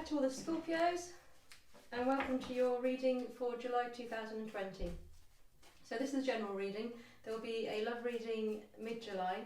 to all the Scorpios, and welcome to your reading for July 2020. So this is a general reading. There will be a love reading mid-July.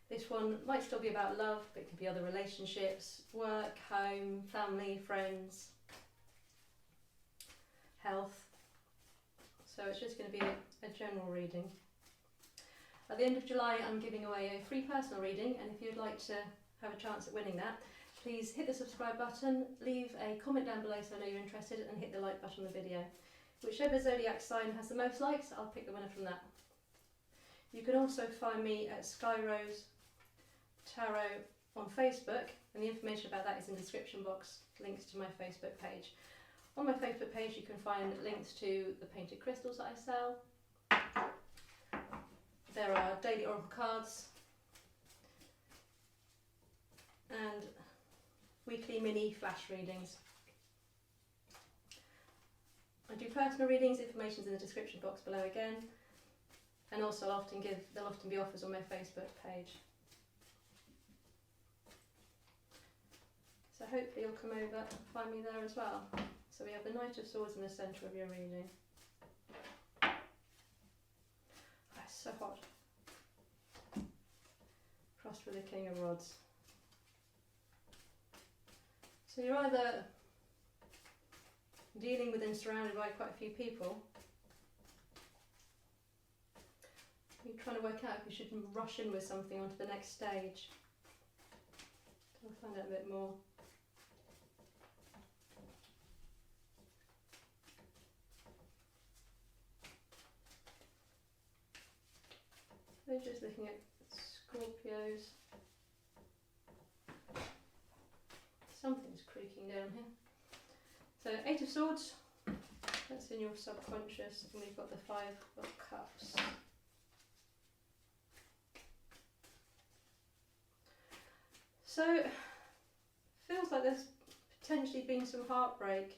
This one might still be about love, but it could be other relationships, work, home, family, friends, health. So it's just going to be a general reading. At the end of July, I'm giving away a free personal reading, and if you'd like to have a chance at winning that, please hit the subscribe button, leave a comment down below so I know you're interested, and hit the like button on the video. Whichever zodiac sign has the most likes, I'll pick the winner from that. You can also find me at Skyrose Tarot on Facebook, and the information about that is in the description box, links to my Facebook page. On my Facebook page you can find links to the painted crystals that I sell. There are daily oracle cards and weekly mini flash readings. I do personal readings, information's in the description box below again, and also there'll often be offers on my Facebook page. So hopefully you'll come over and find me there as well. So we have the Knight of Swords in the centre of your reading. Oh, it's so hot. Crossed with the King of Rods. So you're either dealing with and surrounded by quite a few people. You're trying to work out if you should rush in with something onto the next stage. We'll find out a bit more. We're just looking at Scorpios. Something's creaking down here. So 8 of Swords, that's in your subconscious, and we've got the 5 of Cups. So feels like there's potentially been some heartbreak.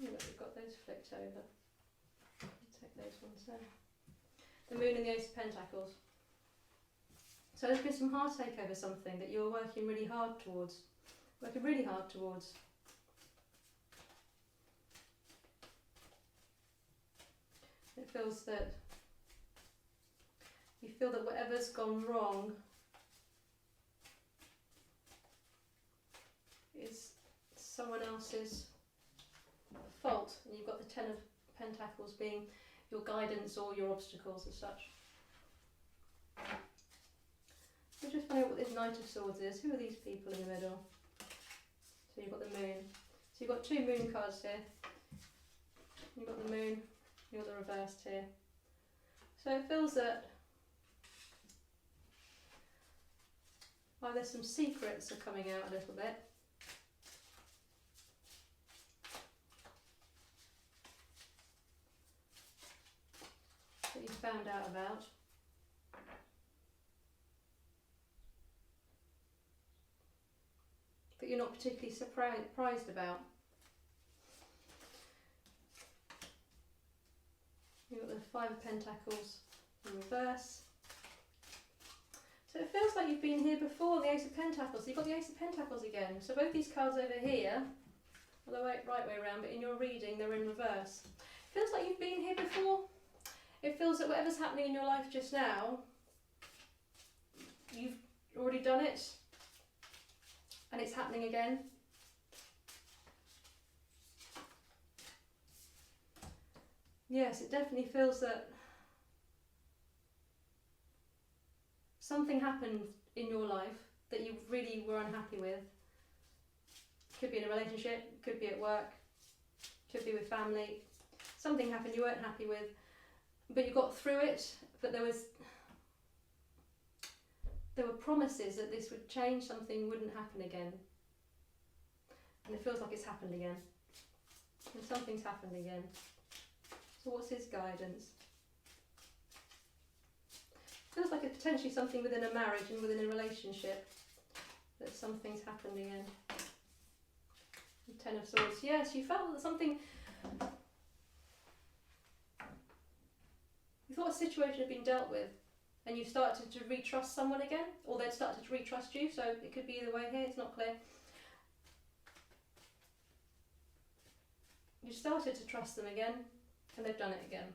We've got those flicked over. I'll take those ones there. The Moon and the Ace of Pentacles. So there's been some heartache over something that you're working really hard towards. It feels that you feel that whatever's gone wrong is someone else's fault, and you've got the 10 of Pentacles being your guidance or your obstacles as such. We'll just find out what this Knight of Swords is. Who are these people in the middle? So you've got the Moon. So you've got 2 Moon cards here. You've got the Moon, you've got the reversed here. So it feels that either some secrets are coming out a little bit, that you found out about, that you're not particularly surprised about. You've got the 5 of Pentacles in reverse. So it feels like you've been here before, the Ace of Pentacles. You've got the Ace of Pentacles again. So both these cards over here are the right way around, but in your reading they're in reverse. It feels like you've been here before. It feels that whatever's happening in your life just now, you've already done it, and it's happening again. Yes, it definitely feels that something happened in your life that you really were unhappy with. Could be in a relationship, could be at work, could be with family. Something happened you weren't happy with, but you got through it, but there were promises that this would change, something wouldn't happen again. And it feels like it's happened again. And something's happened again. So what's his guidance? Feels like it's potentially something within a marriage and within a relationship, that something's happened again. The 10 of Swords. Yes, you felt that something, you thought a situation had been dealt with, and you started to retrust someone again, or they'd started to retrust you, so it could be either way here, it's not clear. you started to trust them again and they've done it again.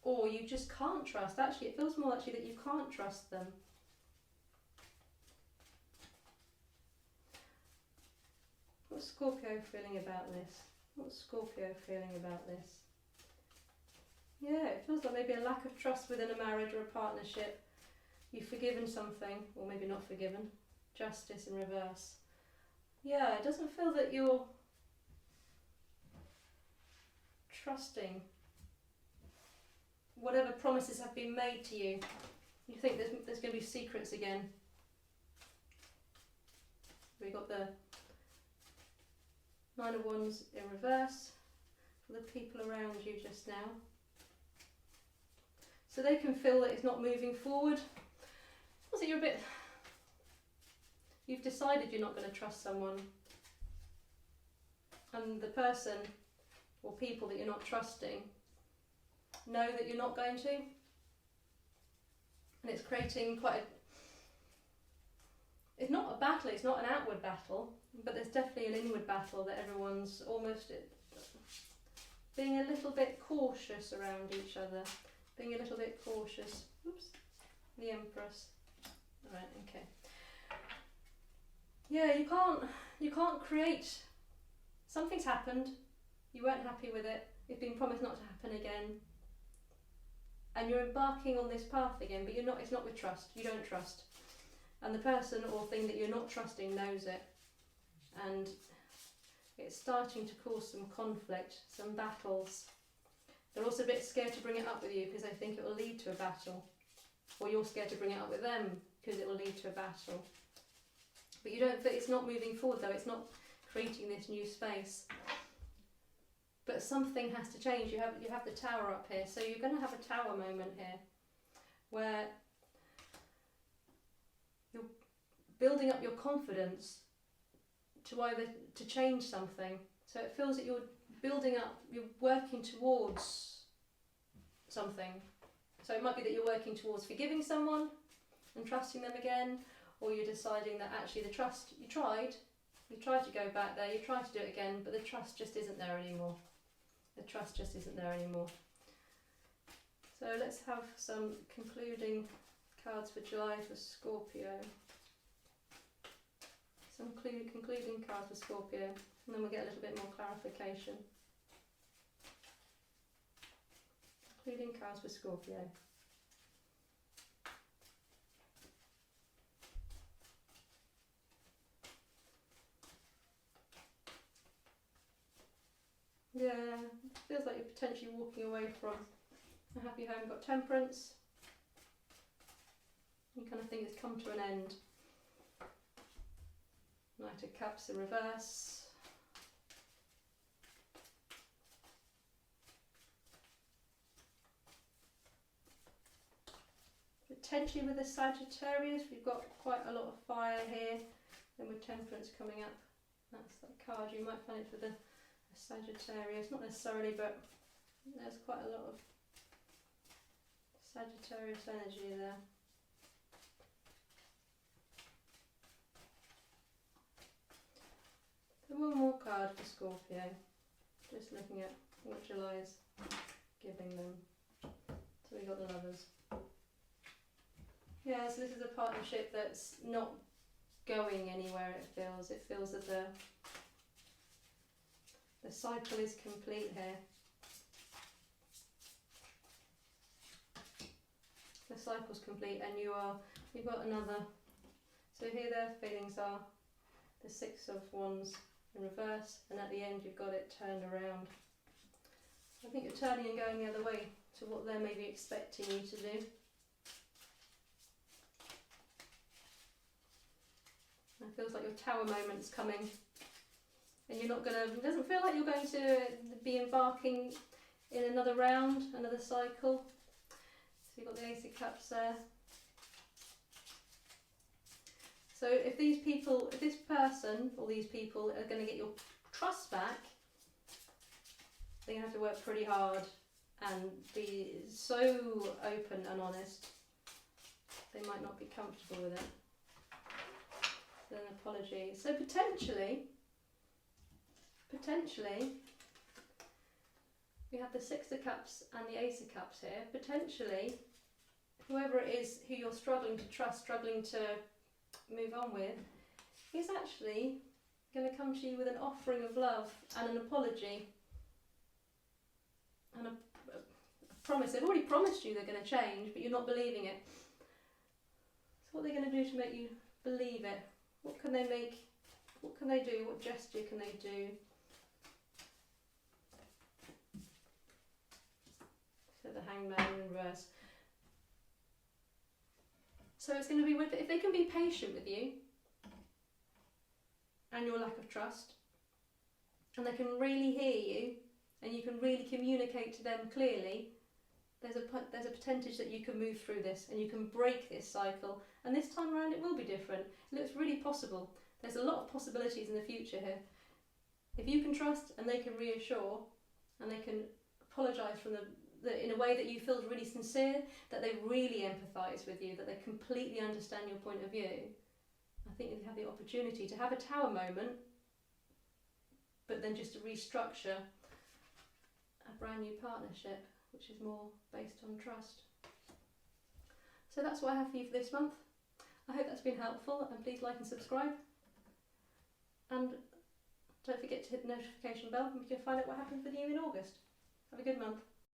Or you just can't trust. Actually, it feels more actually that you can't trust them. What's Scorpio feeling about this? What's Scorpio feeling about this? Yeah, it feels like maybe a lack of trust within a marriage or a partnership. You've forgiven something, or maybe not forgiven. Justice in reverse. Yeah, it doesn't feel that you're trusting whatever promises have been made to you. You think there's going to be secrets again. We got the Nine of Wands in reverse for the people around you just now. So they can feel that it's not moving forward. So you've decided you're not going to trust someone. And the person or people that you're not trusting know that you're not going to. And it's creating it's not a battle, it's not an outward battle, but there's definitely an inward battle that everyone's almost being a little bit cautious around each other. Being a little bit cautious. Oops. The Empress. Alright, okay. Yeah, you can't create. Something's happened. You weren't happy with it. It's been promised not to happen again. And you're embarking on this path again, but it's not with trust. You don't trust. And the person or thing that you're not trusting knows it. And it's starting to cause some conflict, some battles. They're also a bit scared to bring it up with you because they think it will lead to a battle. Or you're scared to bring it up with them because it will lead to a battle. But it's not moving forward though, it's not creating this new space. But something has to change. You have the Tower up here, so you're going to have a Tower moment here where you're building up your confidence to change something. So it feels that you're building up, you're working towards something. So it might be that you're working towards forgiving someone and trusting them again, or you're deciding that actually the trust, you tried to go back there, you tried to do it again, but the trust just isn't there anymore. The trust just isn't there anymore. So let's have some concluding cards for July for Scorpio. Some concluding cards for Scorpio, and then we'll get a little bit more clarification. Concluding cards for Scorpio. Yeah, feels like you're potentially walking away from a happy home. Got Temperance. You kind of think it's come to an end. Knight of Cups in reverse. Potentially with a Sagittarius, we've got quite a lot of fire here. Then with Temperance coming up, that's that card. You might find it with a Sagittarius, not necessarily, but there's quite a lot of Sagittarius energy there. So one more card for Scorpio, just looking at what July is giving them. So we got the Lovers. Yeah, so this is a partnership that's not going anywhere, it feels. It feels that the cycle is complete here. The cycle's complete and you've got another. So here their feelings are the Six of Wands in reverse, and at the end you've got it turned around. I think you're turning and going the other way to what they're maybe expecting you to do. It feels like your Tower moment's coming. And you're not it doesn't feel like you're going to be embarking in another round, another cycle. So you've got the Ace of Cups there. So if this person or these people are going to get your trust back, they're going to have to work pretty hard and be so open and honest. They might not be comfortable with it. So an apology. So potentially, we have the Six of Cups and the Ace of Cups here. Potentially, whoever it is who you're struggling to trust, struggling to move on with, is actually going to come to you with an offering of love and an apology and a promise. They've already promised you they're going to change, but you're not believing it. So what are they going to do to make you believe it? What can they make? What can they do? What gesture can they do? So the Hangman in reverse. So it's going to be with, if they can be patient with you and your lack of trust, and they can really hear you, and you can really communicate to them clearly, there's a percentage that you can move through this and you can break this cycle. And this time around it will be different. It looks really possible. There's a lot of possibilities in the future here. If you can trust and they can reassure and they can apologise from in a way that you feel really sincere, that they really empathise with you, that they completely understand your point of view, I think you have the opportunity to have a tower moment, but then just to restructure a brand new partnership, which is more based on trust. So that's what I have for you for this month. I hope that's been helpful, and please like and subscribe. And don't forget to hit the notification bell and you can find out what happens with you in August. Have a good month.